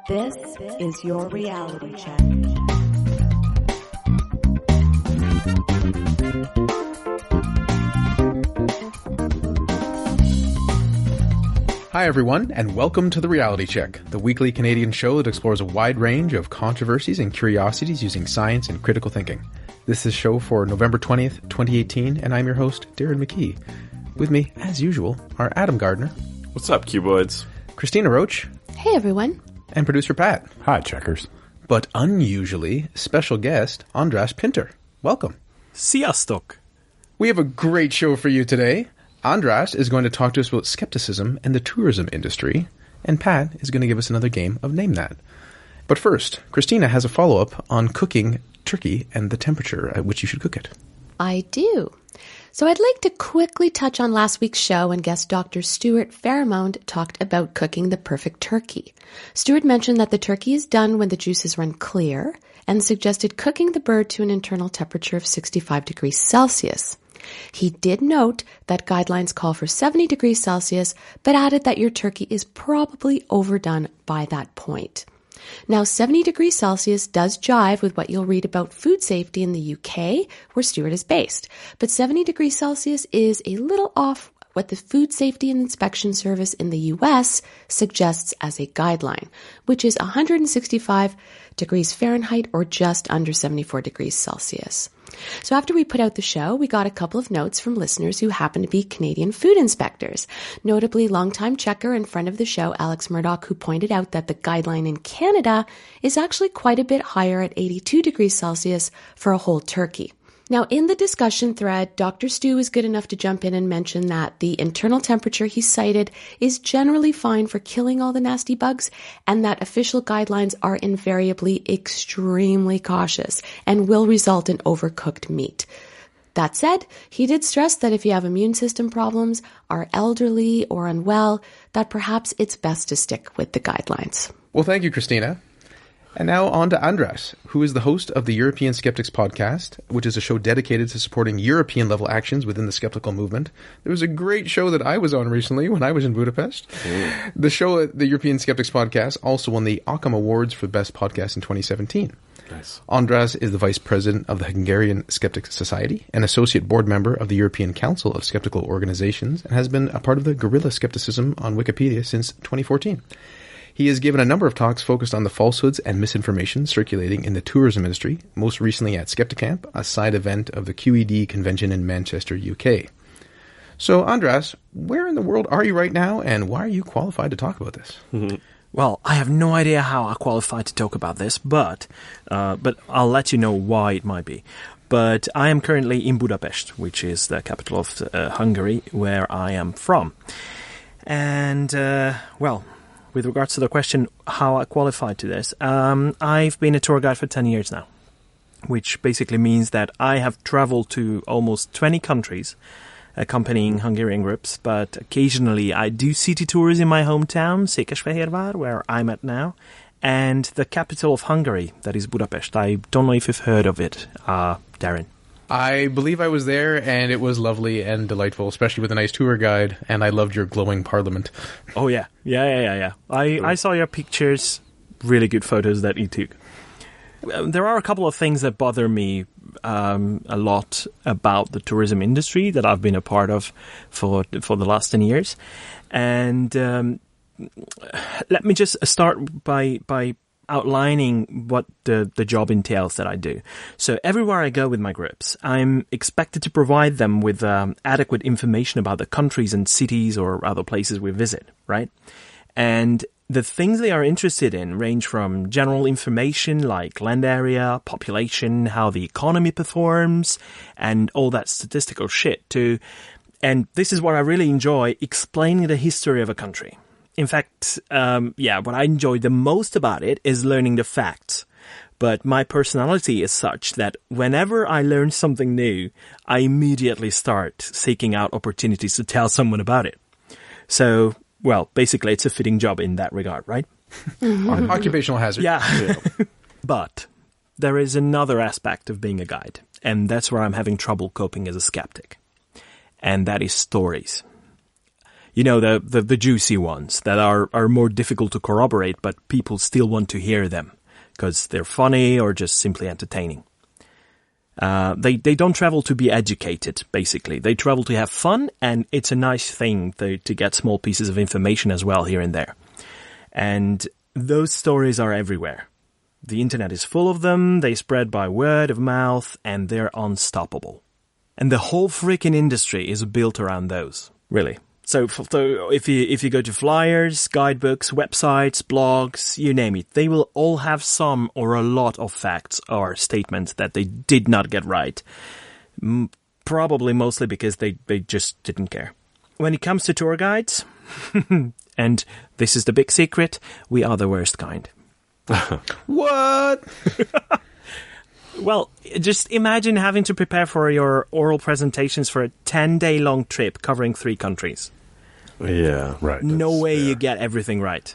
This is your reality check. Hi everyone, and welcome to The Reality Check, the weekly Canadian show that explores a wide range of controversies and curiosities using science and critical thinking. This is a show for November 20th, 2018, and I'm your host, Darren McKee. With me, as usual, are Adam Gardner. What's up, Cuboids? Christina Roach. Hey everyone. And producer Pat. Hi, checkers. But unusually, special guest, András Pinter. Welcome. Sziasztok. We have a great show for you today. András is going to talk to us about skepticism and the tourism industry, and Pat is going to give us another game of Name That. But first, Cristina has a follow-up on cooking turkey and the temperature at which you should cook it. I do. So I'd like to quickly touch on last week's show when guest Dr. Stuart Farrimond talked about cooking the perfect turkey. Stuart mentioned that the turkey is done when the juices run clear and suggested cooking the bird to an internal temperature of 65 degrees Celsius. He did note that guidelines call for 70 degrees Celsius, but added that your turkey is probably overdone by that point. Now, 70 degrees Celsius does jive with what you'll read about food safety in the UK, where Stuart is based. But 70 degrees Celsius is a little off what the Food Safety and Inspection Service in the US suggests as a guideline, which is 165 degrees Fahrenheit or just under 74 degrees Celsius. So after we put out the show, we got a couple of notes from listeners who happen to be Canadian food inspectors, notably longtime checker and friend of the show, Alex Murdoch, who pointed out that the guideline in Canada is actually quite a bit higher at 82 degrees Celsius for a whole turkey. Now, in the discussion thread, Dr. Stu was good enough to jump in and mention that the internal temperature he cited is generally fine for killing all the nasty bugs, and that official guidelines are invariably extremely cautious and will result in overcooked meat. That said, he did stress that if you have immune system problems, are elderly or unwell, that perhaps it's best to stick with the guidelines. Well, thank you, Cristina. And now on to András, who is the host of the European Skeptics Podcast, which is a show dedicated to supporting European-level actions within the skeptical movement. There was a great show that I was on recently when I was in Budapest. Ooh. The show, the European Skeptics Podcast, also won the Occam Awards for Best Podcast in 2017. Nice. András is the vice president of the Hungarian Skeptics Society, an associate board member of the European Council of Skeptical Organizations, and has been a part of the Guerrilla Skepticism on Wikipedia since 2014. He has given a number of talks focused on the falsehoods and misinformation circulating in the tourism industry, most recently at Skepticamp, a side event of the QED convention in Manchester, UK. So, András, where in the world are you right now, and why are you qualified to talk about this? Mm-hmm. Well, I have no idea how I qualify to talk about this, but I'll let you know why it might be. But I am currently in Budapest, which is the capital of Hungary, where I am from. And, with regards to the question how I qualified to this, I've been a tour guide for 10 years now, which basically means that I have traveled to almost 20 countries accompanying Hungarian groups, but occasionally I do city tours in my hometown, Székesfehérvár, where I'm at now, and the capital of Hungary, that is Budapest. I don't know if you've heard of it, Darren. I believe I was there, and it was lovely and delightful, especially with a nice tour guide, and I loved your glowing parliament. Oh, yeah. Yeah. I saw your pictures, really good photos that you took. There are a couple of things that bother me a lot about the tourism industry that I've been a part of for the last 10 years. And let me just start by outlining what the job entails that I do. So everywhere I go with my groups, I'm expected to provide them with adequate information about the countries and cities or other places we visit, right? And the things they are interested in range from general information like land area, population, how the economy performs, and all that statistical shit to, and this is what I really enjoy, explaining the history of a country. In fact, what I enjoy the most about it is learning the facts. But my personality is such that whenever I learn something new, I immediately start seeking out opportunities to tell someone about it. So, well, basically it's a fitting job in that regard, right? Mm-hmm. Occupational hazard. Yeah. But there is another aspect of being a guide, and that's where I'm having trouble coping as a skeptic. And that is stories. You know, the juicy ones that are more difficult to corroborate, but people still want to hear them because they're funny or just simply entertaining. They don't travel to be educated, basically. They travel to have fun, and it's a nice thing to get small pieces of information as well here and there. And those stories are everywhere. The internet is full of them, they spread by word of mouth, and they're unstoppable. And the whole freaking industry is built around those, really. So if you go to flyers, guidebooks, websites, blogs, you name it, they will all have some or a lot of facts or statements that they did not get right. Probably mostly because they just didn't care. When it comes to tour guides, and this is the big secret, we are the worst kind. What? Well, just imagine having to prepare for your oral presentations for a 10-day long trip covering 3 countries. Yeah. Right. No way you get everything right.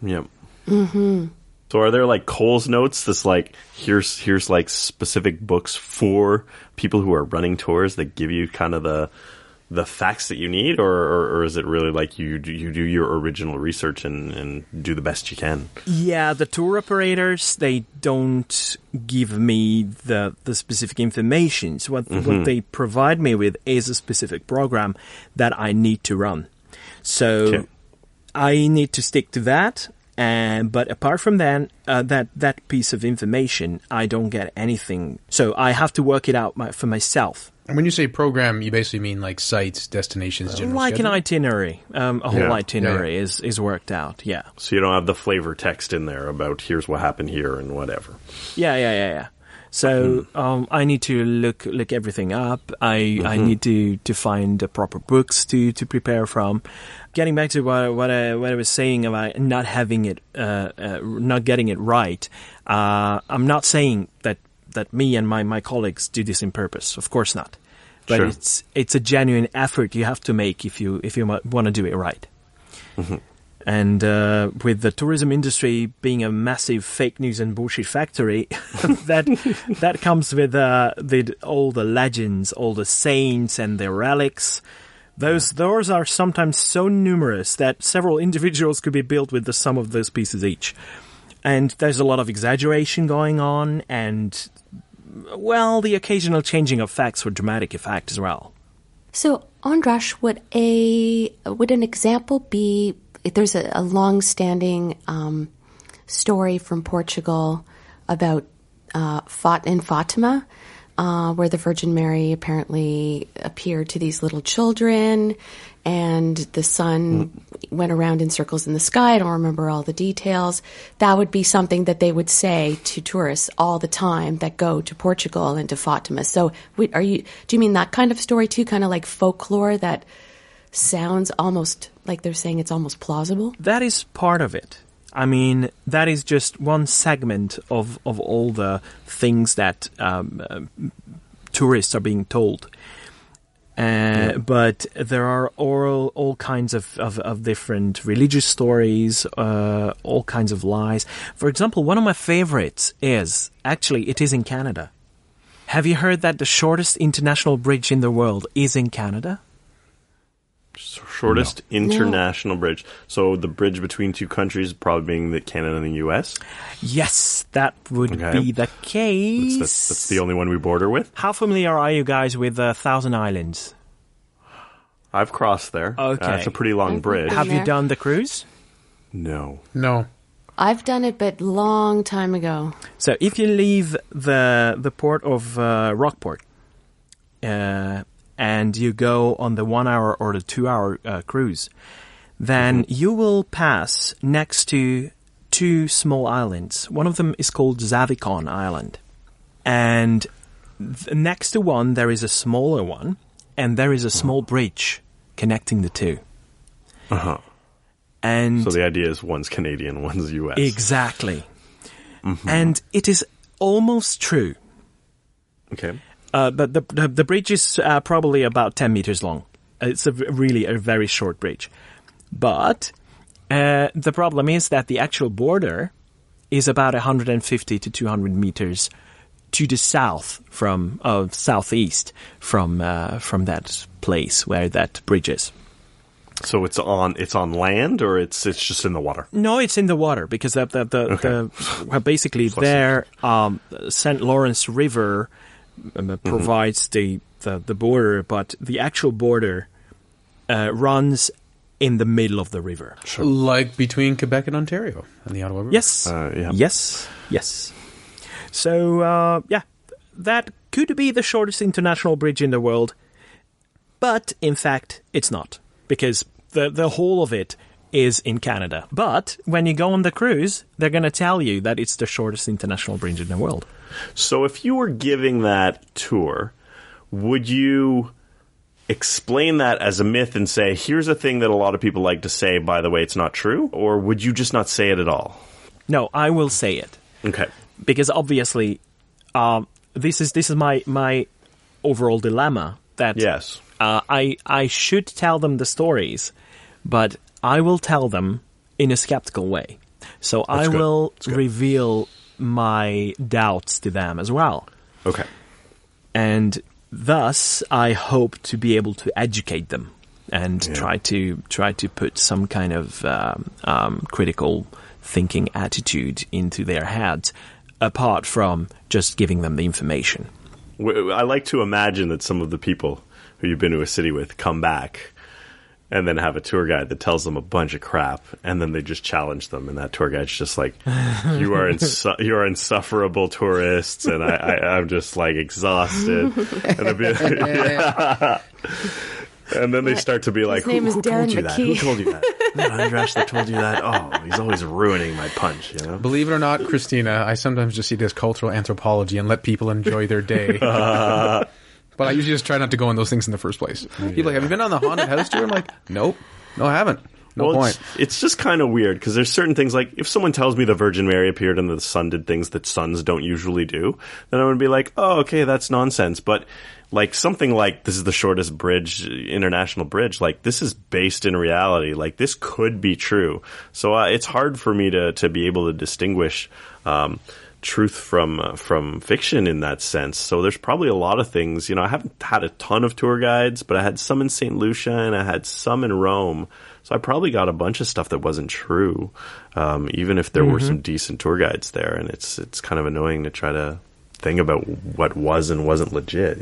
Yep. Mm-hmm. So are there like Cole's notes that's like, here's like specific books for people who are running tours that give you kind of the facts that you need, or is it really like you do your original research and do the best you can? Yeah, the tour operators, they don't give me the specific information. So what they provide me with is a specific program that I need to run. So I need to stick to that. But apart from that, that piece of information, I don't get anything. So I have to work it out for myself. And when you say program, you basically mean like sites, destinations, general like schedule? an itinerary. A whole itinerary is worked out, yeah. So you don't have the flavor text in there about here's what happened here and whatever. Yeah. So I need to look everything up. I need to find the proper books to prepare from. Getting back to what I was saying about not having it, not getting it right. I'm not saying that me and my colleagues do this in purpose. Of course not. But sure. It's a genuine effort you have to make if you want to do it right. Mm-hmm. And with the tourism industry being a massive fake news and bullshit factory, that comes with all the legends, all the saints and their relics. Those are sometimes so numerous that several individuals could be built with the sum of those pieces each. And there's a lot of exaggeration going on, and, well, the occasional changing of facts for dramatic effect as well. So, András, would an example be, if there's a long-standing story from Portugal about in Fatima, where the Virgin Mary apparently appeared to these little children, and the sun went around in circles in the sky. I don't remember all the details. That would be something that they would say to tourists all the time that go to Portugal and to Fatima. So do you mean that kind of story too, kind of like folklore that sounds almost like they're saying it's almost plausible? That is part of it. I mean, that is just one segment of all the things that tourists are being told. But there are all kinds of different religious stories, all kinds of lies. For example, one of my favorites is in Canada. Have you heard that the shortest international bridge in the world is in Canada? Shortest international bridge. So the bridge between 2 countries probably being the Canada and the US? Yes, that would be the case. That's the only one we border with? How familiar are you guys with Thousand Islands? I've crossed there. Okay. It's a pretty long bridge. Have you done the cruise? No. I've done it, but long time ago. So if you leave the port of Rockport, and you go on the 1 hour or the 2 hour cruise, then you will pass next to 2 small islands. One of them is called Zavikon Island. And next to one, there is a smaller one, and there is a small bridge connecting the 2. Uh-huh. And so the idea is one's Canadian, one's US. Exactly. Mm-hmm. And it is almost true. Okay. But the bridge is probably about 10 meters long. It's really a very short bridge. But the problem is that the actual border is about 150 to 200 meters to the south southeast from that place where that bridge is. So it's on land, or it's just in the water? No, it's in the water because basically there St. Lawrence River provides the border, but the actual border runs in the middle of the river. Sure. Like between Quebec and Ontario and the Ottawa River. Yes. Yeah. Yes. So, that could be the shortest international bridge in the world, but in fact, it's not, because the whole of it is in Canada. But when you go on the cruise, they're going to tell you that it's the shortest international bridge in the world. So if you were giving that tour, would you explain that as a myth and say, here's a thing that a lot of people like to say, by the way, it's not true? Or would you just not say it at all? No, I will say it. Okay. Because obviously, this is my overall dilemma that yes. I should tell them the stories, but I will tell them in a skeptical way. So I will reveal my doubts to them as well. Okay. And thus, I hope to be able to educate them and try to put some kind of critical thinking attitude into their heads, apart from just giving them the information. I like to imagine that some of the people who you've been to a city with come back and then have a tour guide that tells them a bunch of crap, and then they just challenge them, and that tour guide's just like, you are insufferable tourists, and I'm just like exhausted. And then they start to be like, who told you that? Who told you that? András that told you that? Oh, he's always ruining my punch, you know? Believe it or not, Cristina, I sometimes just see this cultural anthropology and let people enjoy their day. But I usually just try not to go on those things in the first place. People are like, have you been on the haunted house tour? I'm like, nope. No, I haven't. No point. It's just kind of weird, because there's certain things, like if someone tells me the Virgin Mary appeared and the sun did things that suns don't usually do, then I'm going to be like, oh, okay, that's nonsense. But like something like this is the shortest international bridge, like this is based in reality. Like this could be true. So it's hard for me to be able to distinguish truth from fiction in that sense. So there's probably a lot of things, I haven't had a ton of tour guides, but I had some in St. Lucia and I had some in Rome. So I probably got a bunch of stuff that wasn't true, even if there were some decent tour guides there. And it's kind of annoying to try to think about what was and wasn't legit,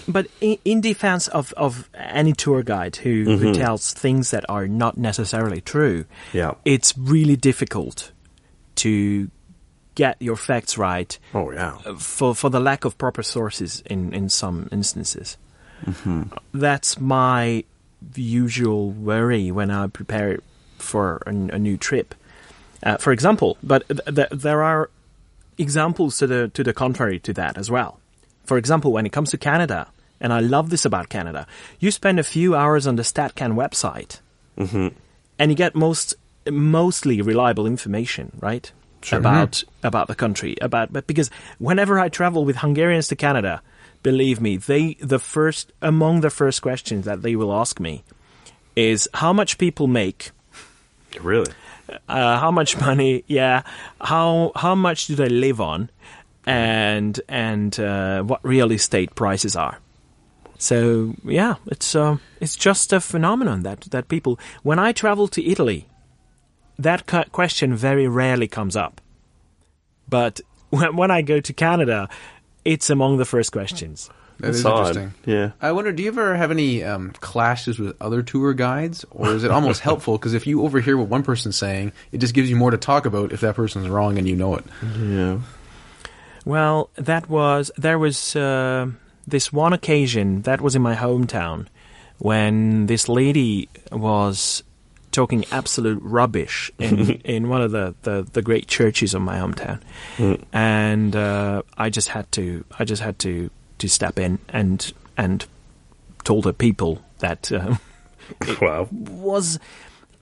But in defense of any tour guide who tells things that are not necessarily true, it's really difficult to get your facts right. Oh, yeah. For the lack of proper sources in some instances. That's my usual worry when I prepare for a new trip. For example, but there are examples to the contrary to that as well. For example, when it comes to Canada, and I love this about Canada, you spend a few hours on the StatCan website, and you get mostly reliable information, right? Sure. About the country, but because whenever I travel with Hungarians to Canada, believe me, among the first questions that they will ask me is how much people make. Really? How much money? Yeah. How much do they live on, and what real estate prices are. So yeah, it's just a phenomenon that people. When I travel to Italy, that question very rarely comes up. But when I go to Canada, it's among the first questions. That is interesting. Yeah. I wonder, do you ever have any clashes with other tour guides? Or is it almost helpful? Because if you overhear what one person's saying, it just gives you more to talk about if that person's wrong and you know it. Yeah. Well, there was this one occasion, that was in my hometown, when this lady was talking absolute rubbish in one of the great churches of my hometown, and I just had to step in and told her people that it was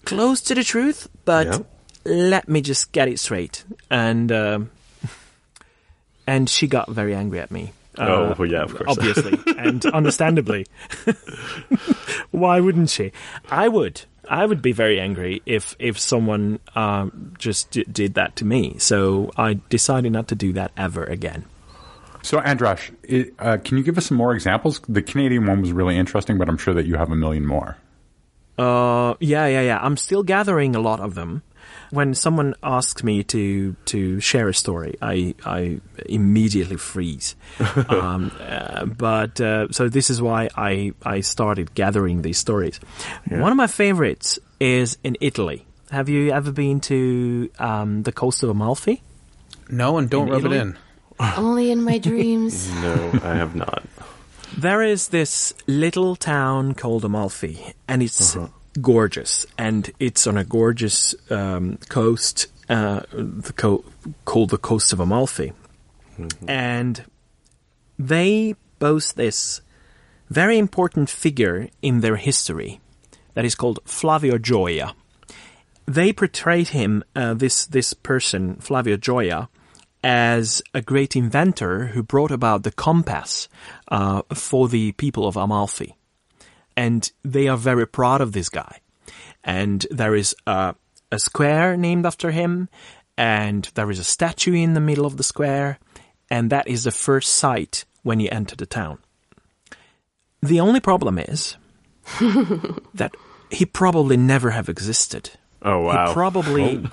close to the truth, but let me just get it straight, and she got very angry at me. Of course, obviously, and understandably. Why wouldn't she? I would be very angry if someone just did that to me. So I decided not to do that ever again. So, András, can you give us some more examples? The Canadian one was really interesting, but I'm sure that you have a million more. Yeah. I'm still gathering a lot of them. When someone asks me to share a story, I immediately freeze. So this is why I started gathering these stories. Yeah. One of my favorites is in Italy. Have you ever been to the coast of Amalfi? No, and don't rub it in. Only in my dreams. No, I have not. There is this little town called Amalfi, and it's gorgeous, and it's on a gorgeous coast called the Coast of Amalfi. Mm-hmm. And they boast this very important figure in their history that is called Flavio Gioia. They portrayed him, this person, Flavio Gioia, as a great inventor who brought about the compass for the people of Amalfi. And they are very proud of this guy. And there is a square named after him, and there is a statue in the middle of the square, and that is the first sight when you enter the town. The only problem is that he probably never have existed. Oh, wow. He probably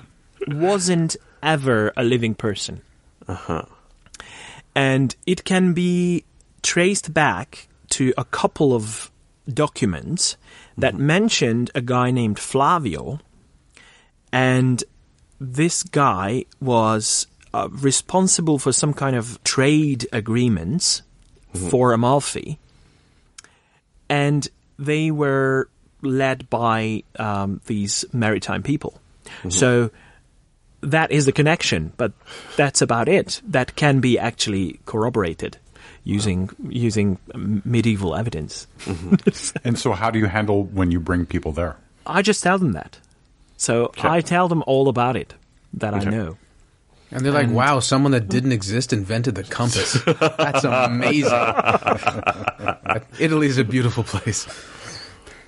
wasn't ever a living person. Uh-huh. And it can be traced back to a couple of documents that mentioned a guy named Flavio, and this guy was responsible for some kind of trade agreements for Amalfi, and they were led by these maritime people. So that is the connection, but that's about it. That can be actually corroborated using medieval evidence. And so how do you handle when you bring people there? I just tell them that. So I tell them all about it that I know. And they're like, wow, someone that didn't exist invented the compass. That's amazing. Italy is a beautiful place.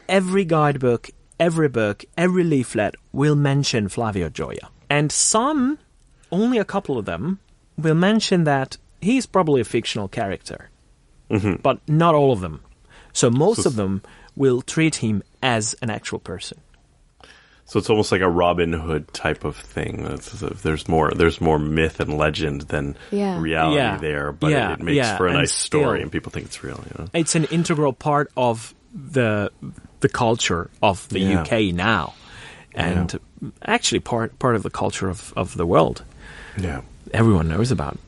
Every guidebook, every book, every leaflet will mention Flavio Gioia. And some, only a couple of them, will mention that he's probably a fictional character. But not all of them. So most of them will treat him as an actual person. So it's almost like a Robin Hood type of thing. There's more myth and legend than reality there, but it makes for a nice story, and people think it's real. You know? It's an integral part of the culture of the UK now, and actually part of the culture of the world. Yeah, everyone knows about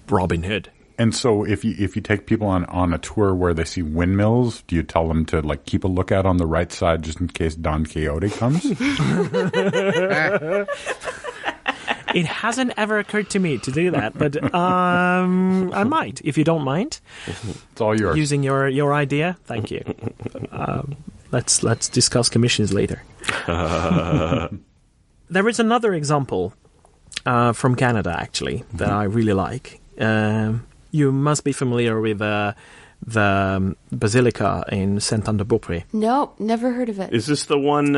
Robin Hood. And so if you take people on a tour where they see windmills, do you tell them to like keep a lookout on the right side just in case Don Quixote comes? It hasn't ever occurred to me to do that, but I might, if you don't mind. It's all yours. Using your idea, thank you. Let's discuss commissions later. There is another example from Canada, actually, that I really like. You must be familiar with the Basilica in Saint-Anne-de-Beaupré. No, never heard of it. Is this the one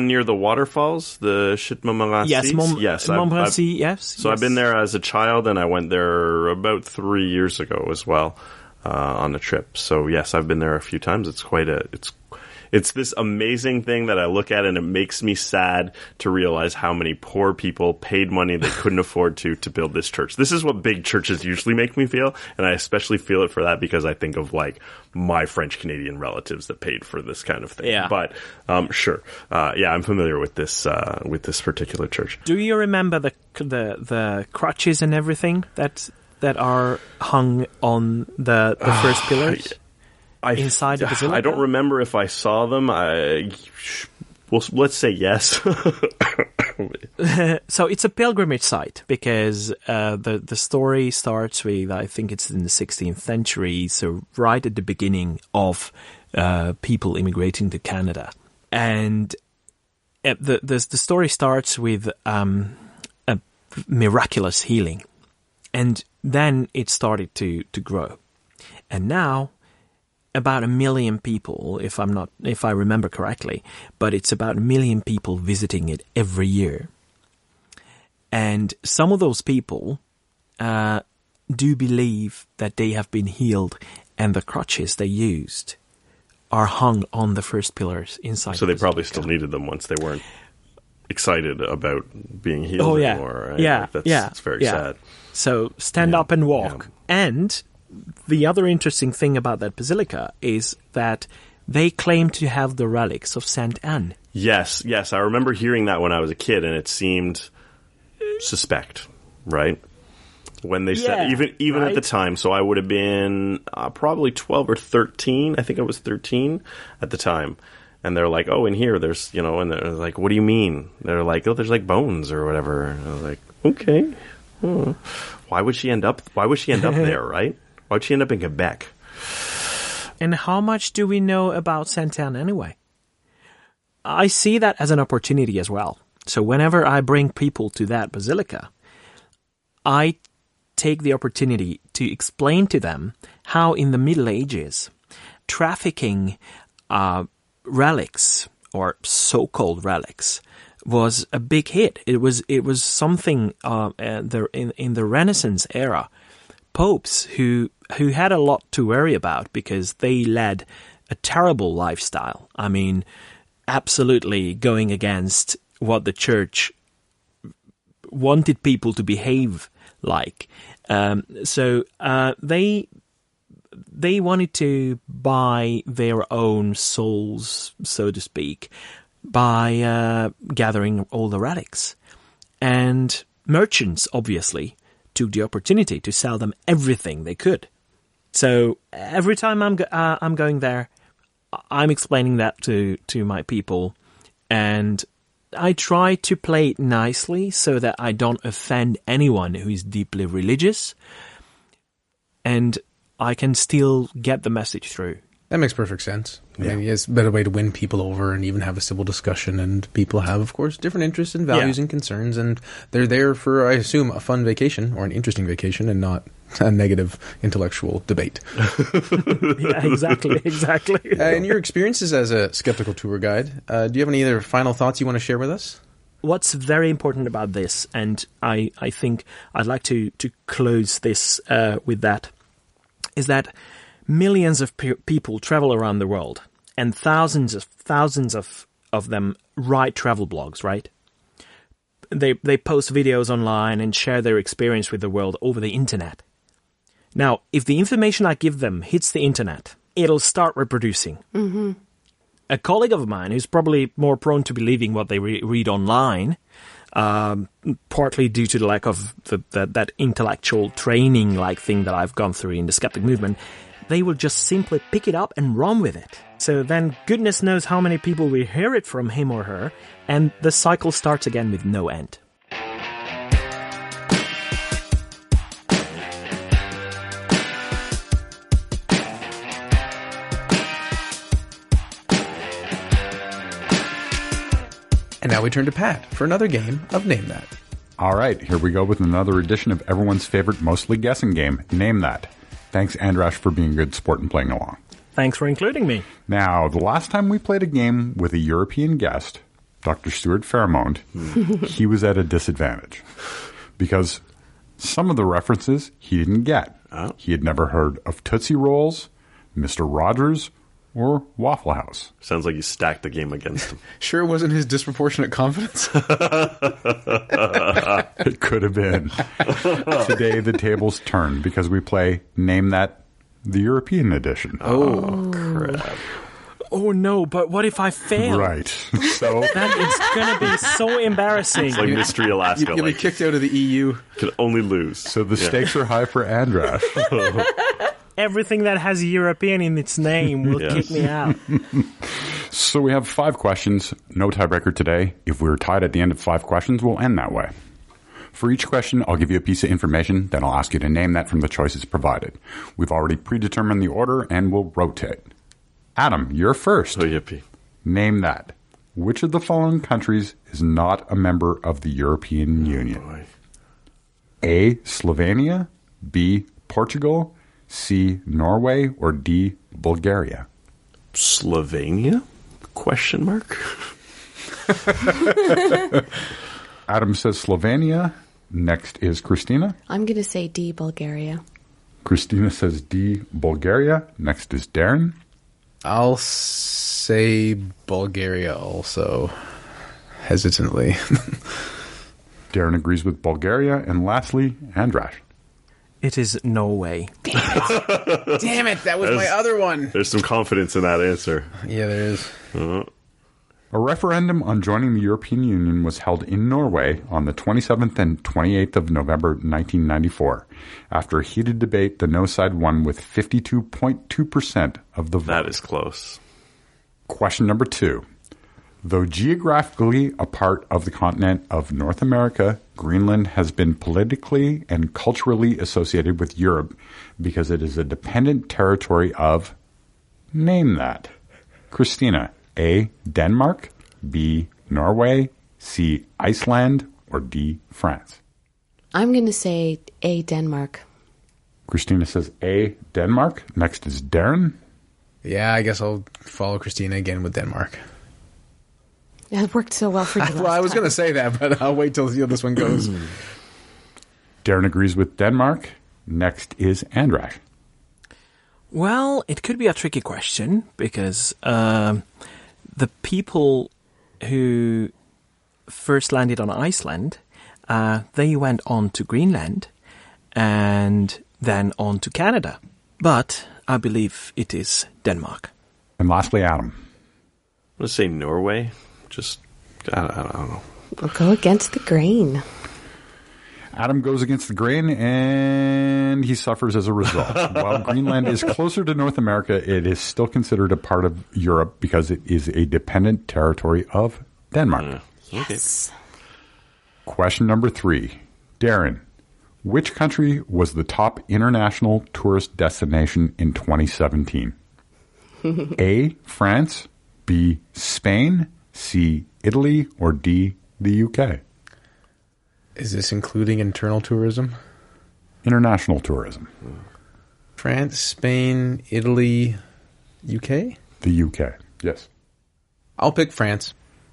near the waterfalls, the Montmorency? Yes, Montmorency, yes. So I've been there as a child, and I went there about 3 years ago as well on a trip. So yes, I've been there a few times. It's it's this amazing thing that I look at, and it makes me sad to realize how many poor people paid money they couldn't afford to build this church. This is what big churches usually make me feel, and I especially feel it for that because I think of like my French-Canadian relatives that paid for this kind of thing. Yeah. But sure, I'm familiar with this particular church. Do you remember the crutches and everything that are hung on the first pillars? Inside the basilica? I don't remember if I saw them. Let's say yes. So it's a pilgrimage site because the story starts with, I think it's in the 16th century, so right at the beginning of people immigrating to Canada. And the story starts with a miraculous healing. And then it started to grow. And now about 1 million people, if I remember correctly, but it's about 1 million people visiting it every year. And some of those people do believe that they have been healed, and the crutches they used are hung on the first pillars inside. So they probably still needed them once they weren't excited about being healed Oh, yeah. anymore. Right? Yeah, Like, yeah. It's very sad. So stand up and walk. And the other interesting thing about that basilica is that they claim to have the relics of Saint Anne. Yes. I remember hearing that when I was a kid, and it seemed suspect, right? When they said, even right? at the time, so I would have been probably 12 or 13. I think I was 13 at the time. And they're like, oh, in here, there's, and they're like, what do you mean? They're like, oh, there's like bones or whatever. And I was like, okay. Why would she end up there, right? Why would she end up in Quebec? And how much do we know about Saint Anne anyway? I see that as an opportunity as well. So whenever I bring people to that basilica, I take the opportunity to explain to them how in the Middle Ages, trafficking relics, or so-called relics, was a big hit. It was something in the Renaissance era. Popes who had a lot to worry about because they led a terrible lifestyle. I mean, absolutely going against what the church wanted people to behave like. So they wanted to buy their own souls, so to speak, by gathering all the relics. And merchants, obviously, took the opportunity to sell them everything they could. So every time I'm going there, I'm explaining that to my people, and I try to play it nicely so that I don't offend anyone who is deeply religious, and I can still get the message through. That makes perfect sense. Yeah. I mean, it's a better way to win people over and even have a civil discussion. And people have, of course, different interests and values and concerns. And they're there for, I assume, a fun vacation or an interesting vacation and not a negative intellectual debate. Yeah, exactly. In your experiences as a skeptical tour guide, do you have any other final thoughts you want to share with us? What's very important about this, and I think I'd like to close this with that, is that millions of people travel around the world, and thousands of them write travel blogs, right? They post videos online and share their experience with the world over the internet. Now, if the information I give them hits the internet, it'll start reproducing. Mm-hmm. A colleague of mine who's probably more prone to believing what they read online, partly due to the lack of that intellectual training-like thing that I've gone through in the skeptic movement, they will just simply pick it up and run with it. So then goodness knows how many people will hear it from him or her, and the cycle starts again with no end. And now we turn to Pat for another game of Name That. All right, here we go with another edition of everyone's favorite mostly guessing game, Name That. Thanks, András, for being a good sport and playing along. Thanks for including me. Now, the last time we played a game with a European guest, Dr. Stuart Farrimond, he was at a disadvantage because some of the references he didn't get. Oh. He had never heard of Tootsie Rolls, Mr. Rogers, or Waffle House. Sounds like you stacked the game against him. Sure it wasn't his disproportionate confidence? It could have been. Today, the tables turn because we play Name That, the European edition. Oh, crap. Oh no, but what if I fail? Right. So That is going to be so embarrassing. It's like Mystery Alaska. You'll be Like, kicked out of the EU. can only lose. So the stakes are high for András. Everything that has European in its name will kick me out. So we have 5 questions, no tiebreaker today. If we're tied at the end of 5 questions, we'll end that way. For each question, I'll give you a piece of information, then I'll ask you to name that from the choices provided. We've already predetermined the order, and we'll rotate. Adam, you're first. Oh, yippee. Name that. Which of the following countries is not a member of the European Union? Boy. A, Slovenia, B, Portugal, C, Norway, or D, Bulgaria? Slovenia? Question mark? Adam says Slovenia. Next is Cristina. I'm going to say D, Bulgaria. Cristina says D, Bulgaria. Next is Darren. I'll say Bulgaria also, hesitantly. Darren agrees with Bulgaria. And lastly, András. It is Norway. Damn it, that was my other one. There's some confidence in that answer. Yeah, there is. A referendum on joining the European Union was held in Norway on the 27th and 28th of November 1994. After a heated debate, the no side won with 52.2% of the vote. That is close. Question number 2. Though geographically a part of the continent of North America, Greenland has been politically and culturally associated with Europe because it is a dependent territory of... Name that. Cristina. A. Denmark, B. Norway, C. Iceland, or D. France? I'm going to say A. Denmark. Cristina says A. Denmark. Next is Darren. Yeah, I guess I'll follow Cristina again with Denmark. It worked so well for you. Well, I was going to say that, but I'll wait till see how this one goes. Darren agrees with Denmark. Next is András. Well, it could be a tricky question because the people who first landed on Iceland, they went on to Greenland and then on to Canada. But I believe it is Denmark. And lastly, Adam. I'm going to say Norway. Just, I don't know. We'll go against the grain. Adam goes against the grain, and he suffers as a result. While Greenland is closer to North America, it is still considered a part of Europe because it is a dependent territory of Denmark. Yes. Question number 3. Darren, which country was the top international tourist destination in 2017? A, France, B, Spain, C, Italy, or D, the UK? Is this including internal tourism? International tourism. France, Spain, Italy, UK? The UK, yes. I'll pick France.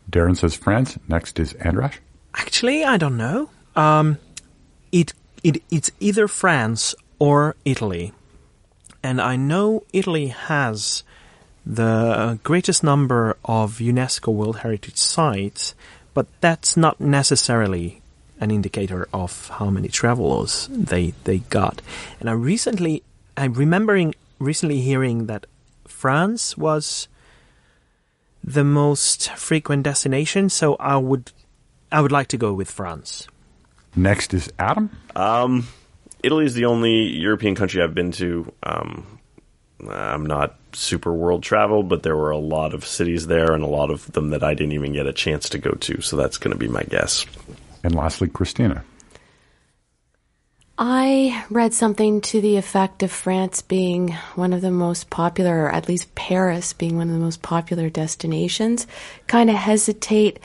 Darren says France. Next is András. Actually, I don't know. It's either France or Italy. And I know Italy has the greatest number of UNESCO World Heritage Sites, but that's not necessarily an indicator of how many travelers they got. And I'm remembering recently hearing that France was the most frequent destination, so I would like to go with France. Next is Adam. Italy is the only European country I've been to. I'm not super world traveled, but there were a lot of cities there and a lot of them that I didn't even get a chance to go to, so that's going to be my guess. And lastly, Cristina. I read something to the effect of France being one of the most popular, or at least Paris being one of the most popular destinations. Kind of hesitate.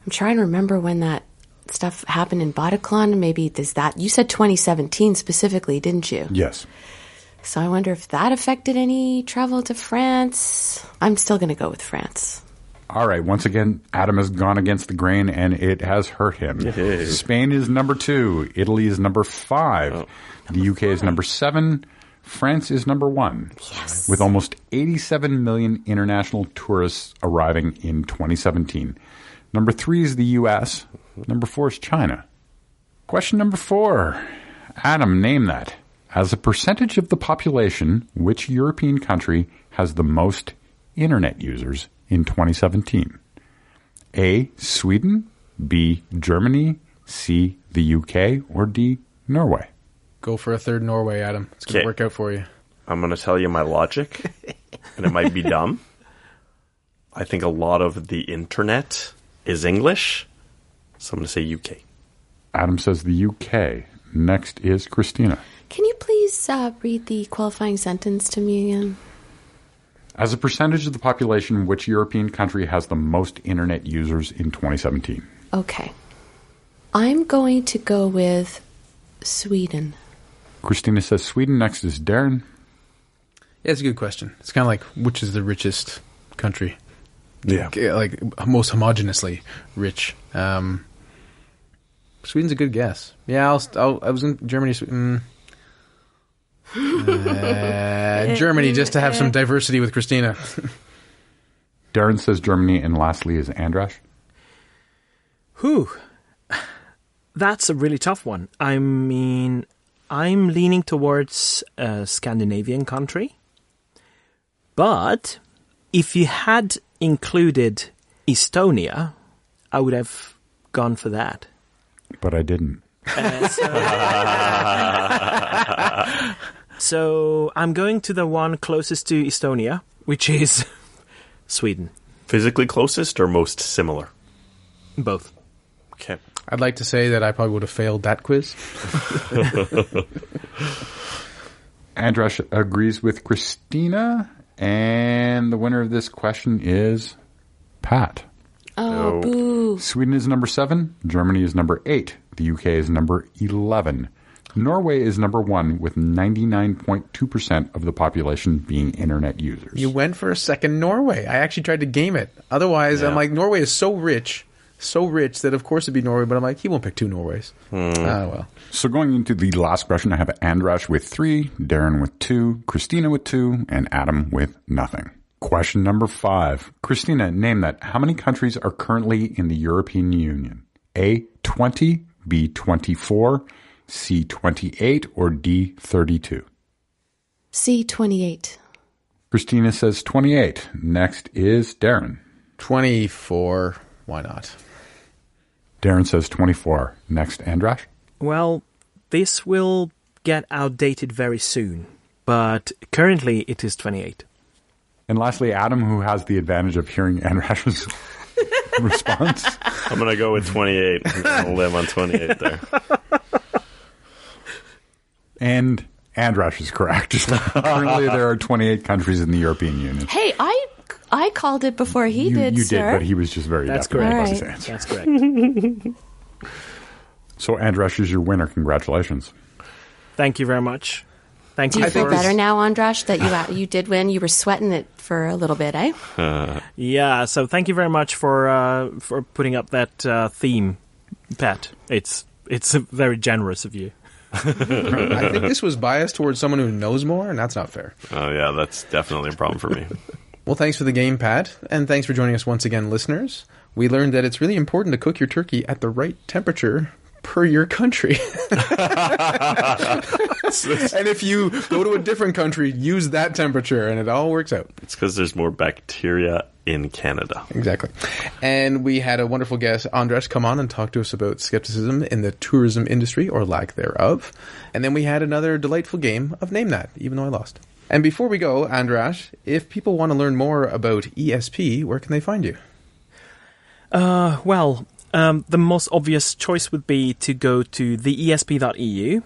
I'm trying to remember when that stuff happened in Bataclan. Maybe does that... You said 2017 specifically, didn't you? Yes. So I wonder if that affected any travel to France. I'm still going to go with France. All right. Once again, Adam has gone against the grain, and it has hurt him. Spain is number 2. Italy is number 5. The UK is number 7. France is number 1. Yes. With almost 87 million international tourists arriving in 2017. Number 3 is the US. Number 4 is China. Question number 4. Adam, name that. As a percentage of the population, which European country has the most internet users in 2017? A, Sweden, B, Germany, C, the UK, or D, Norway? Go for a third Norway, Adam. It's going to work out for you. I'm going to tell you my logic, and it might be dumb. I think a lot of the internet is English, so I'm going to say UK. Adam says the UK. Next is Cristina. Can you please read the qualifying sentence to me again? As a percentage of the population, which European country has the most internet users in 2017? Okay. I'm going to go with Sweden. Cristina says Sweden. Next is Darren. Yeah, it's a good question. It's kind of like, which is the richest country? Yeah. Like, most homogeneously rich. Sweden's a good guess. Yeah, I was in Germany. Germany, just to have some diversity with Cristina. Darren says Germany, and lastly is András. Whew. That's a really tough one. I mean, I'm leaning towards a Scandinavian country. But if you had included Estonia, I would have gone for that. But I didn't. So I'm going to the one closest to Estonia, which is Sweden. Physically closest or most similar? Both. Okay. I'd like to say that I probably would have failed that quiz. András agrees with Cristina, and the winner of this question is Pat. Oh, boo. Sweden is number 7. Germany is number 8. The UK is number 11. Norway is number 1 with 99.2% of the population being internet users. You went for a second Norway. I actually tried to game it. Otherwise, I'm like, Norway is so rich that of course it'd be Norway, but I'm like, he won't pick 2 Norways. Well. So going into the last question, I have András with 3, Darren with 2, Cristina with 2, and Adam with nothing. Question number 5. Cristina, name that. How many countries are currently in the European Union? A, 20, B, 24, C, 28, or D, 32? C, 28. Cristina says 28. Next is Darren. 24. Why not? Darren says 24. Next, András. Well, this will get outdated very soon, but currently it is 28. And lastly, Adam, who has the advantage of hearing András's response. I'm going to go with 28. I'm going to live on 28 there. And András is correct. Currently, there are 28 countries in the European Union. Hey, I called it before he did, You sir. did, but he was just very That's definite about correct. his answer. That's correct. So András is your winner. Congratulations. Thank you very much. Thank Do you you feel for... better now, András, that you did win? You were sweating it for a little bit, eh? Yeah, so thank you very much for putting up that theme, Pat. It's very generous of you. I think this was biased towards someone who knows more, and that's not fair. Oh, yeah, that's definitely a problem for me. Well, thanks for the game, Pat, and thanks for joining us once again, listeners. We learned that it's really important to cook your turkey at the right temperature per your country. And if you go to a different country, use that temperature, and it all works out. It's because there's more bacteria in Canada. Exactly. And we had a wonderful guest, András, come on and talk to us about skepticism in the tourism industry, or lack thereof. And then we had another delightful game of Name That, even though I lost. And before we go, András, if people want to learn more about ESP, where can they find you? The most obvious choice would be to go to theesp.eu,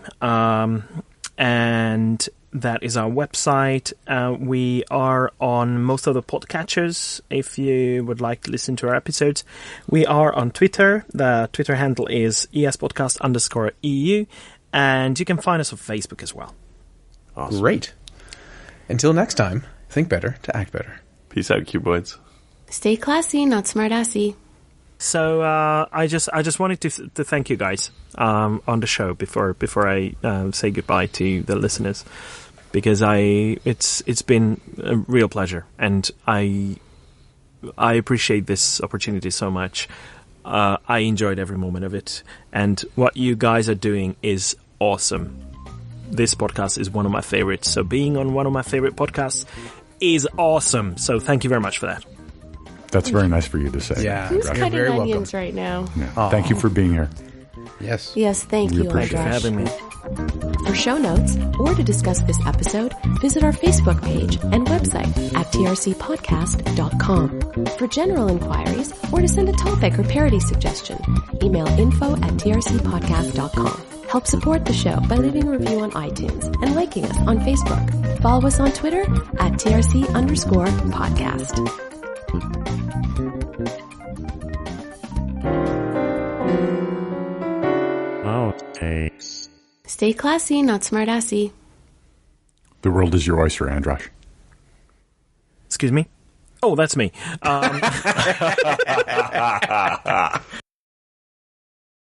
and that is our website. We are on most of the podcatchers if you would like to listen to our episodes. We are on Twitter. The Twitter handle is espodcast_EU, and you can find us on Facebook as well. Awesome. Great. Until next time, think better to act better. Peace out, cuboids. Stay classy, not smartassy. So I just wanted to thank you guys on the show before I say goodbye to the listeners, because it's been a real pleasure, and I appreciate this opportunity so much. I enjoyed every moment of it, and what you guys are doing is awesome. This podcast is one of my favorites, so being on one of my favorite podcasts is awesome. So thank you very much for that. That's very nice for you to say. Yeah. Who's You're cutting very onions welcome. right now? Yeah. Thank you for being here. Yes. Yes, thank We you, appreciate For András. having me. For show notes, or to discuss this episode, visit our Facebook page and website at trcpodcast.com. For general inquiries, or to send a topic or parody suggestion, email info@trcpodcast.com. Help support the show by leaving a review on iTunes and liking us on Facebook. Follow us on Twitter at TRC_podcast. Oh, thanks. Stay classy, not smartassy. The world is your oyster, András. Excuse me? Oh, that's me.